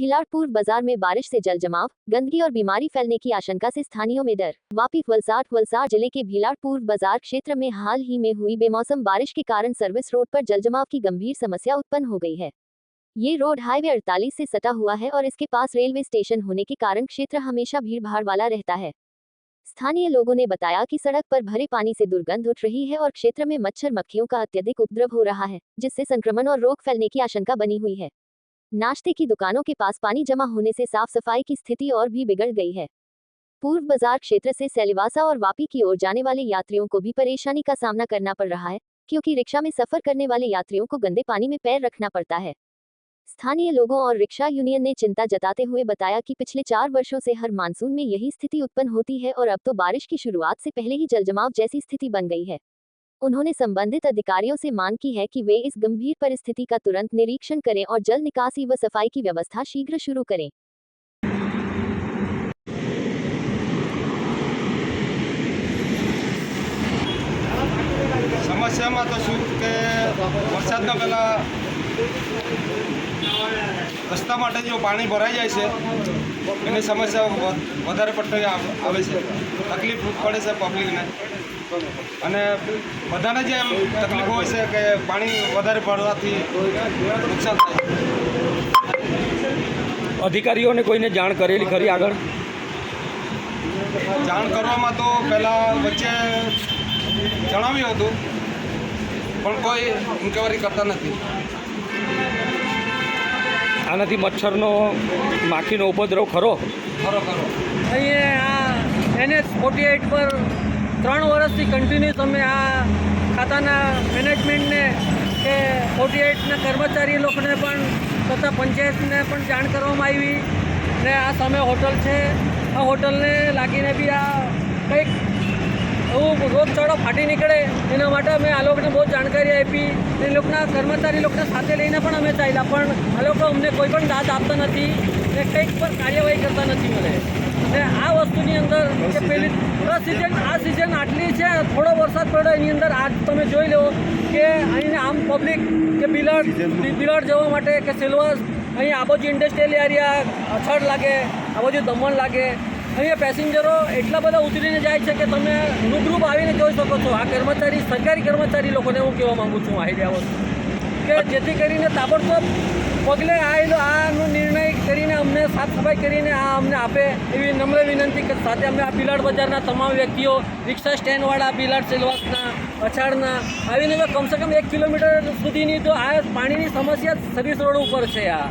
भीलाड़पुर बाजार में बारिश से जल जमाव, गंदगी और बीमारी फैलने की आशंका से स्थानीयों में डर। वापी वलसाड जिले के भीलाड़पुर बाजार क्षेत्र में हाल ही में हुई बेमौसम बारिश के कारण सर्विस रोड पर जलजमाव की गंभीर समस्या उत्पन्न हो गई है। ये रोड हाईवे 48 से सटा हुआ है और इसके पास रेलवे स्टेशन होने के कारण क्षेत्र हमेशा भीड़ भाड़ वाला रहता है। स्थानीय लोगों ने बताया कि सड़क पर भरे पानी से दुर्गंध उठ रही है और क्षेत्र में मच्छर मक्खियों का अत्यधिक उपद्रव हो रहा है, जिससे संक्रमण और रोग फैलने की आशंका बनी हुई है। नाश्ते की दुकानों के पास पानी जमा होने से साफ सफाई की स्थिति और भी बिगड़ गई है। पूर्व बाजार क्षेत्र से सेलिवासा और वापी की ओर जाने वाले यात्रियों को भी परेशानी का सामना करना पड़ रहा है, क्योंकि रिक्शा में सफर करने वाले यात्रियों को गंदे पानी में पैर रखना पड़ता है। स्थानीय लोगों और रिक्शा यूनियन ने चिंता जताते हुए बताया कि पिछले 4 वर्षों से हर मानसून में यही स्थिति उत्पन्न होती है और अब तो बारिश की शुरुआत से पहले ही जलजमाव जैसी स्थिति बन गई है। उन्होंने संबंधित अधिकारियों से मांग की है कि वे इस गंभीर परिस्थिति का तुरंत निरीक्षण करें और जल निकासी व सफाई की व्यवस्था शीघ्र शुरू करें। समस्या में तो शू के वरसाद पहला रस्ता माटे जो पानी भराई जाए छे एनी समस्या वधारे पड़ती आवे छे, तकलीफ पड़े छे पब्लिक ने અને બધાને જે એમ તકલીફ હોય છે કે પાણી વધારે ભરવાથી નુકસાન થાય। અધિકારીઓને કોઈને જાણ કરેલી ખરી આગળ? જાણ કરવામાં તો પહેલાં વચ્ચે જણાવ્યું હતું પણ કોઈ ઇન્ક્વાયરી કરતા નથી। આનાથી મચ્છરનો માખીનો ઉપદ્રવ ખરો? અહીંયા NH 48 પર 3 વર્ષથી કન્ટિન્યુઅસ અમે આ ખાતાના મેનેજમેન્ટને કે 48ના કર્મચારી લોકોને પણ તથા પંચાયતને પણ જાણ કરવામાં આવી ને આ સામે હોટલ છે, આ હોટલને લાગીને બી આ કંઈક એવું રોગચાળો ફાટી નીકળે એના માટે અમે આ લોકોને બહુ જાણકારી આપી। એ લોકોના કર્મચારી લોકોને સાથે લઈને પણ અમે ચાલ્યા, પણ આ લોકો અમને કોઈ પણ દાદ આપતા નથી ને કંઈક પણ કાર્યવાહી કરતા નથી મળે। ને આ વસ્તુની અંદર કે પેલી આ સિઝન આટલી છે, થોડો વરસાદ પડ્યો એની અંદર આજ તમે જોઈ લો કે અહીં આમ પબ્લિક કે બિલાડ જવા માટે કે સિલવાસ અહીં આ બાજુ ઇન્ડસ્ટ્રીયલ એરિયા અછડ લાગે, આ બાજુ દમણ લાગે, અહીંયા પેસેન્જરો એટલા બધા ઉતરીને જાય છે કે તમે રૂબરૂ આવીને જોઈ શકો છો। આ કર્મચારી સરકારી કર્મચારી લોકોને હું કહેવા માગું છું આ વસ્તુ કે જેથી કરીને તાબડતોબ પગલે આનો નિર્ણય કરીને અમને સાફ સફાઈ કરીને આ અમને આપે એવી નમ્ર વિનંતી કે સાથે અમે આ ભીલાડ બજારના તમામ વ્યક્તિઓ રિક્ષા સ્ટેન્ડવાળા ભીલાડ સેલવાસના અછાડના આવીને કમસે કમ 1 કિલોમીટર સુધીની તો આ પાણીની સમસ્યા સર્વિસ રોડ ઉપર છે। આ